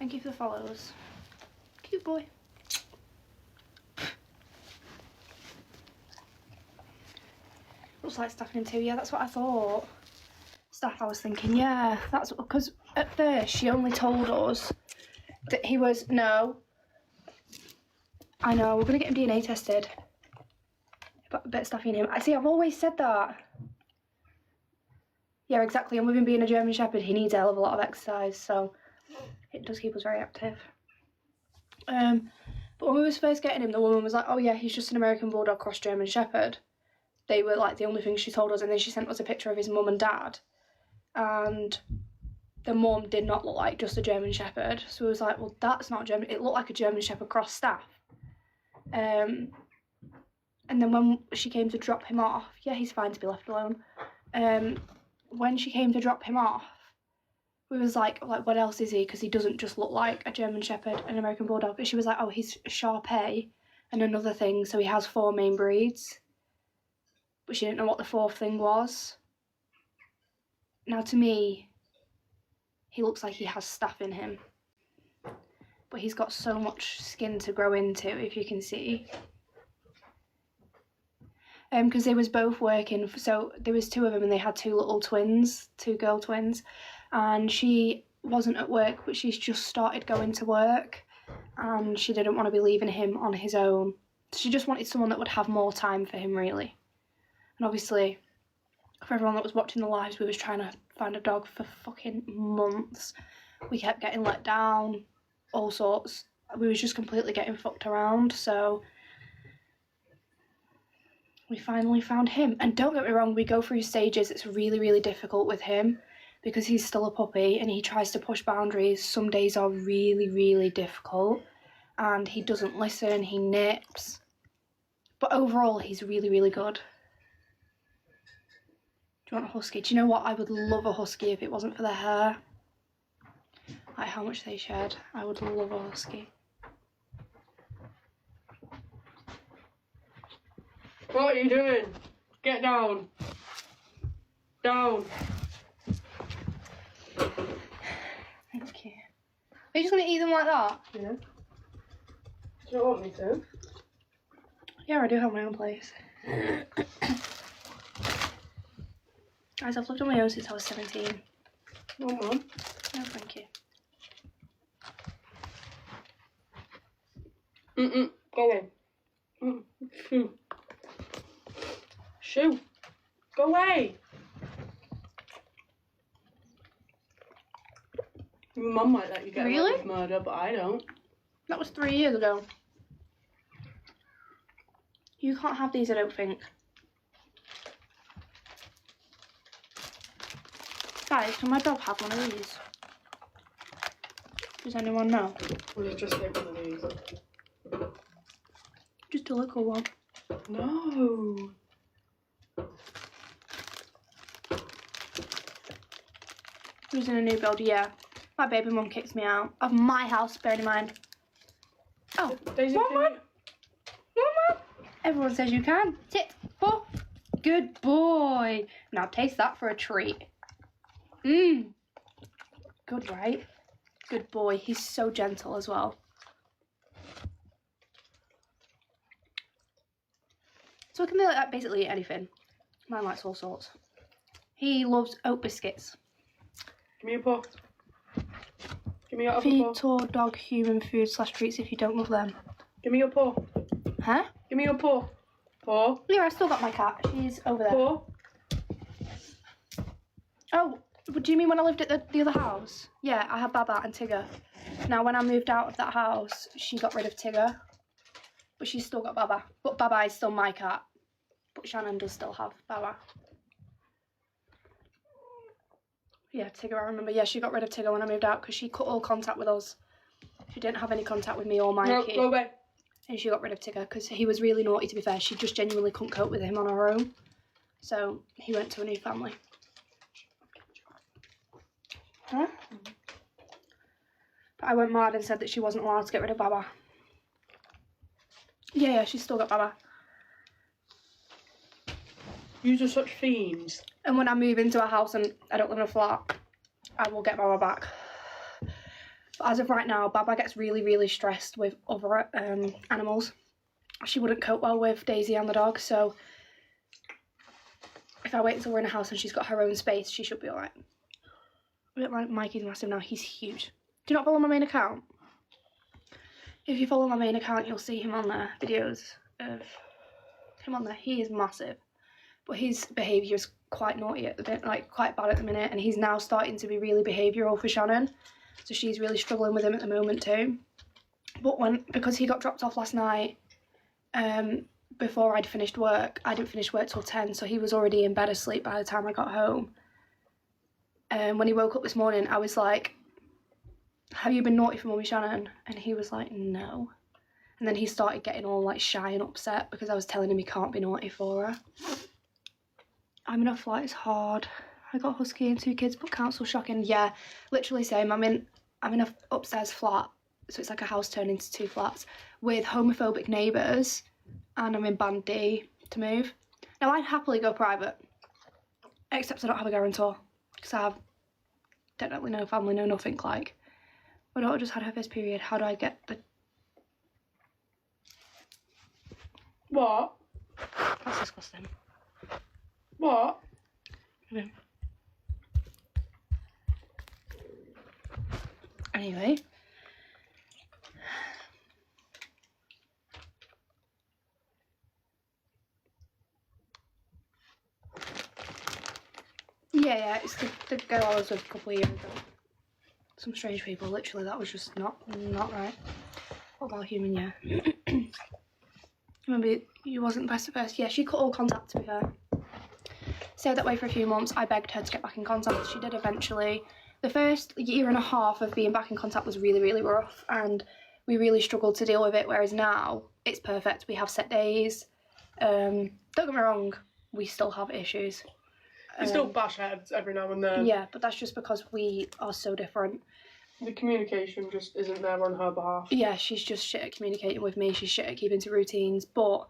Thank you for the follows. Cute boy. Looks like Staff in him too. Yeah, that's what I thought. Staff, I was thinking, yeah, that's because at first she only told us that he was, no. I know, we're going to get him DNA tested. But a bit of Staffy in him. I see, I've always said that. Yeah, exactly. And with him being a German Shepherd, he needs a hell of a lot of exercise, so it does keep us very active. But when we was first getting him, the woman was like, oh yeah, he's just an American Bulldog cross German Shepherd. They were like the only thing she told us, and then she sent us a picture of his mum and dad. And the mum did not look like just a German Shepherd. So we was like, well, that's not German. It looked like a German Shepherd cross Staff. And then when she came to drop him off, yeah, he's fine to be left alone. When she came to drop him off, we was like, what else is he? Because he doesn't just look like a German Shepherd, an American Bulldog. And she was like, oh, he's Shar-Pei and another thing. So he has 4 main breeds. But she didn't know what the 4th thing was. Now, to me, he looks like he has Staff in him. But he's got so much skin to grow into, if you can see. Because they was both working, so there was 2 of them and they had 2 little twins, 2 girl twins. And she wasn't at work, but she's just started going to work. And she didn't want to be leaving him on his own. She just wanted someone that would have more time for him, really. And obviously, for everyone that was watching the lives, we was trying to find a dog for fucking months. We kept getting let down, all sorts. We was just completely getting fucked around, so we finally found him. And don't get me wrong, we go through stages. It's really, really difficult with him because he's still a puppy and he tries to push boundaries. Some days are really, really difficult and he doesn't listen, he nips. But overall, he's really, really good. Do you want a husky? Do you know what? I would love a husky if it wasn't for their hair. Like how much they shed. I would love a husky. What are you doing? Get down. Down. Thank you. Are you just going to eat them like that? Yeah. Do you want me to? Yeah, I do have my own place. Guys, I've lived on my own since I was 17. Want one? No, thank you. Go away. Shoo. Shoo. Go away. Your mum might let you get away with murder, but I don't. That was 3 years ago. You can't have these, I don't think. Guys, can my dog have one of these? Does anyone know? We'll just get one of these. Just a little one. No. Who's in a new build? Yeah. My baby mum kicks me out of my house, bearing in mind. Oh, Daisy, one. Everyone says you can. Sit. 4. Good boy. Now taste that for a treat. Mmm. Good, right? Good boy. He's so gentle as well. So it can be like that, basically anything. Mine likes all sorts. He loves oat biscuits. Give me a paw. Give me your other Feed, paw. tour, dog, human food / treats if you don't love them. Give me your paw. Huh? Give me your paw. Paw. Yeah, I still got my cat. She's over there. Paw. Oh, do you mean when I lived at the other house? Yeah, I had Baba and Tigger. Now, when I moved out of that house, she got rid of Tigger. But she's still got Baba. But Baba is still my cat. But Shannon does still have Baba. Yeah, Tigger, I remember. Yeah, she got rid of Tigger when I moved out because she cut all contact with us. She didn't have any contact with me or my kid. Go away. And she got rid of Tigger because he was really naughty, to be fair. She just genuinely couldn't cope with him on her own. So he went to a new family. Huh? But I went mad and said that she wasn't allowed to get rid of Baba. Yeah, she's still got Baba. Yous are such fiends. And when I move into a house and I don't live in a flat, I will get Baba back. But as of right now, Baba gets really, really stressed with other animals. She wouldn't cope well with Daisy and the dog, so if I wait until we're in a house and she's got her own space, she should be alright. Like Mikey's massive now, he's huge. Do you not follow my main account? If you follow my main account, you'll see him on there, videos of him on there. He is massive, but his behaviour is quite naughty at the minute, like quite bad at the minute, and he's now starting to be really behavioural for Shannon, so she's really struggling with him at the moment too. But because he got dropped off last night, before I'd finished work, I didn't finish work till 10, so he was already in bed asleep by the time I got home. When he woke up this morning, I was like, have you been naughty for Mummy Shannon? And he was like, no. And then he started getting all like shy and upset because I was telling him he can't be naughty for her. I'm in a flat, it's hard. I got Husky and 2 kids, but council shocking. Yeah, literally same. I'm in a upstairs flat, so it's like a house turned into 2 flats with homophobic neighbours, and I'm in Band D to move. Now I'd happily go private, except I don't have a guarantor because I have definitely no family, no nothing. Like, my daughter just had her first period. How do I get the... What? That's disgusting. What? Okay. Anyway. Yeah, it's the girl I was with a couple of years ago. Some strange people, literally, that was just not right. What about human, yeah. Remember, you wasn't the best at first. Yeah, she cut all contact, to be fair. Stayed that way for a few months. I begged her to get back in contact. She did eventually. The first year and a half of being back in contact was really, really rough, and we really struggled to deal with it, whereas now, it's perfect. We have set days. Don't get me wrong, we still have issues. We still bash heads every now and then. Yeah, but that's just because we are so different. The communication just isn't there on her behalf. Yeah, she's just shit at communicating with me. She's shit at keeping to routines. But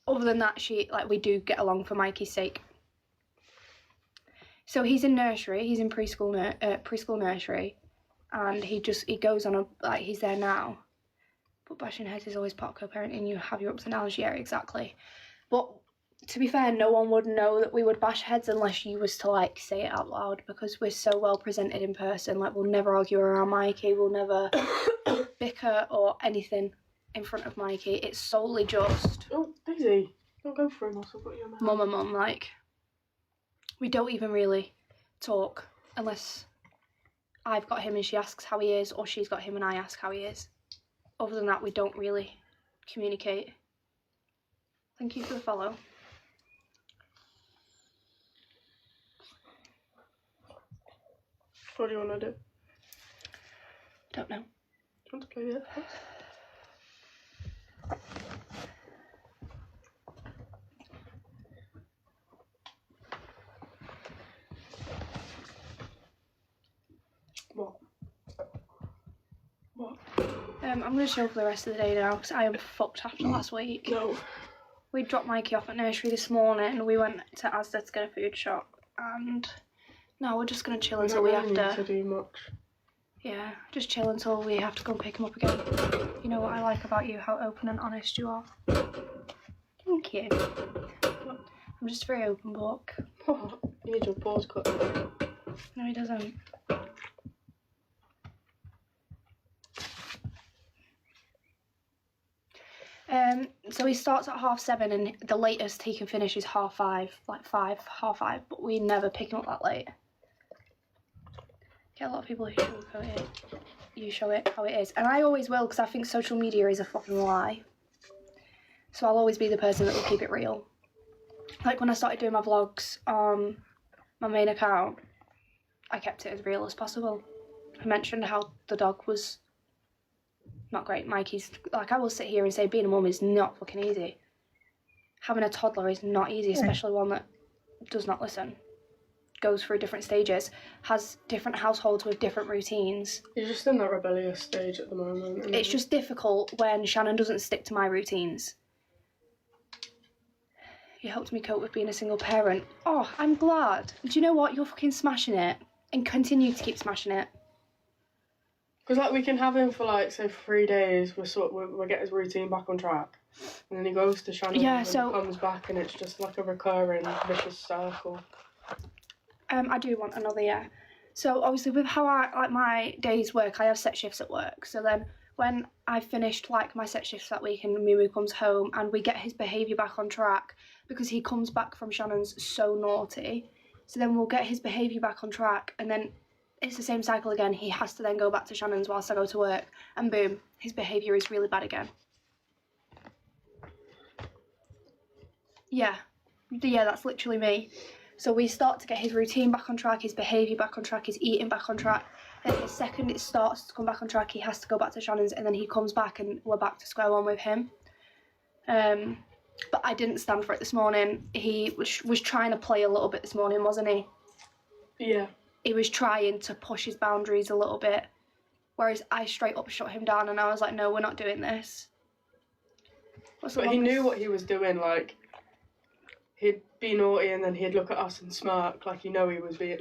other than that, we do get along for Mikey's sake. So he's in nursery. He's in preschool nursery, and he goes on he's there now. But bashing heads is always part of co-parenting. You have your ups and downs. Yeah, exactly. But to be fair, no one would know that we would bash heads unless you was to like say it out loud, because we're so well presented in person. Like, we'll never argue around Mikey, we'll never bicker or anything in front of Mikey. It's solely just oh, Daisy, don't go for him, I'll put you in my mum and mum. Like, we don't even really talk unless I've got him and she asks how he is, or she's got him and I ask how he is. Other than that, we don't really communicate. Thank you for the follow. What do you want to do? Don't know. Do you want to play it? What? I'm going to chill for the rest of the day now because I am fucked after last week. No. We dropped Mikey off at nursery this morning and we went to Asda to get a food shop, and now we're just going to chill until we have need to do much. Yeah, just chill until we have to go and pick him up again. You know what I like about you, how open and honest you are. Thank you. I'm just a very open book. What? You need your paws cut. No, he doesn't. So he starts at 7:30 and the latest he can finish is 5:30, like 5:30, but we never pick him up that late. Get a lot of people who sugarcoat it. You show it how it is. And I always will, because I think social media is a fucking lie. So I'll always be the person that will keep it real. Like when I started doing my vlogs on my main account, I kept it as real as possible. I mentioned how the dog was not great. Mikey's, like, I will sit here and say being a mum is not fucking easy. Having a toddler is not easy, especially one that does not listen. Goes through different stages, has different households with different routines. You're just in that rebellious stage at the moment. It's just difficult when Shannon doesn't stick to my routines. You helped me cope with being a single parent. Oh, I'm glad. Do you know what? You're fucking smashing it. And continue to keep smashing it. Because like we can have him for like say 3 days. We get his routine back on track, and then he goes to Shannon and he comes back, and it's just like a recurring vicious circle. I do want another year. So obviously with how my days work, I have set shifts at work. So then when I finished like my set shifts that week and Mimu comes home and we get his behaviour back on track because he comes back from Shannon's so naughty. So then we'll get his behaviour back on track and then it's the same cycle again. He has to then go back to Shannon's whilst I go to work and boom, his behaviour is really bad again. Yeah, that's literally me. So we start to get his routine back on track, his behaviour back on track, his eating back on track. And the second it starts to come back on track, he has to go back to Shannon's and then he comes back and we're back to square one with him. But I didn't stand for it this morning. He was trying to play a little bit this morning, wasn't he? Yeah. He was trying to push his boundaries a little bit. Whereas I straight up shut him down and I was like, no, we're not doing this. But he knew what he was doing, like... He'd be naughty and then he'd look at us and smirk like he knew he was being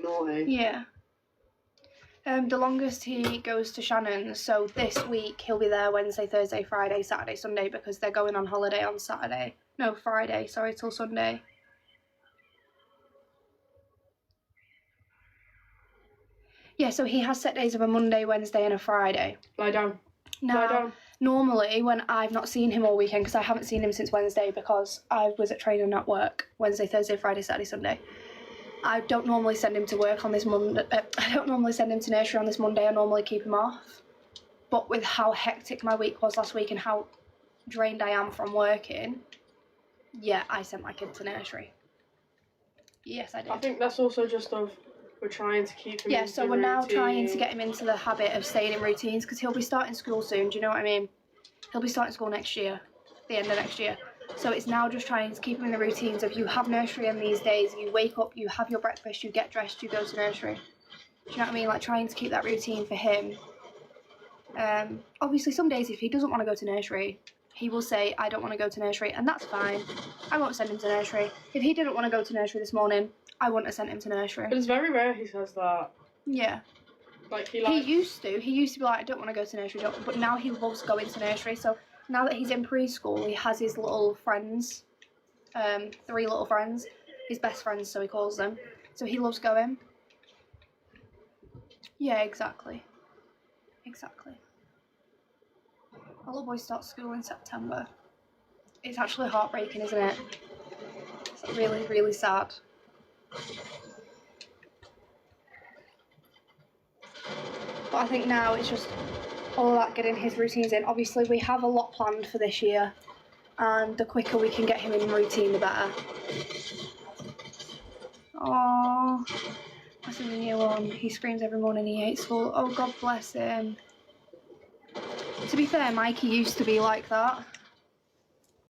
naughty. Yeah. The longest he goes to Shannon's, so this week he'll be there Wednesday, Thursday, Friday, Saturday, Sunday because they're going on holiday on Friday, till Sunday. Yeah, so he has set days of a Monday, Wednesday and a Friday. Lie down. Now, Lie down. Normally, when I've not seen him all weekend, because I haven't seen him since Wednesday because I was at training at work, Wednesday, Thursday, Friday, Saturday, Sunday. I don't normally send him to work on this Monday. I don't normally send him to nursery on this Monday. I normally keep him off. But with how hectic my week was last week and how drained I am from working, yeah, I sent my kid to nursery. Yes, I did. I think that's also just we're trying to keep him into so we're now trying to get him into the habit of staying in routines because he'll be starting school soon, do you know what I mean? He'll be starting school next year, the end of next year. So it's now just trying to keep him in the routines of you have nursery on these days, you wake up, you have your breakfast, you get dressed, you go to nursery. Do you know what I mean? Like trying to keep that routine for him. Obviously some days if he doesn't want to go to nursery, he will say, I don't want to go to nursery, and that's fine. I won't send him to nursery. If he didn't want to go to nursery this morning, I wouldn't have sent him to nursery. But it's very rare he says that. Yeah. Like he used to be like, I don't want to go to nursery, but now he loves going to nursery. So now that he's in preschool, he has his little friends, 3 little friends, his best friends, so he calls them. So he loves going. Yeah, exactly. Our little boy starts school in September. It's actually heartbreaking, isn't it? It's really, really sad. But I think now it's just all that getting his routines in. Obviously we have a lot planned for this year and the quicker we can get him in routine the better. Oh, that's a new one. He screams every morning he hates school. Oh, God bless him. To be fair, Mikey used to be like that.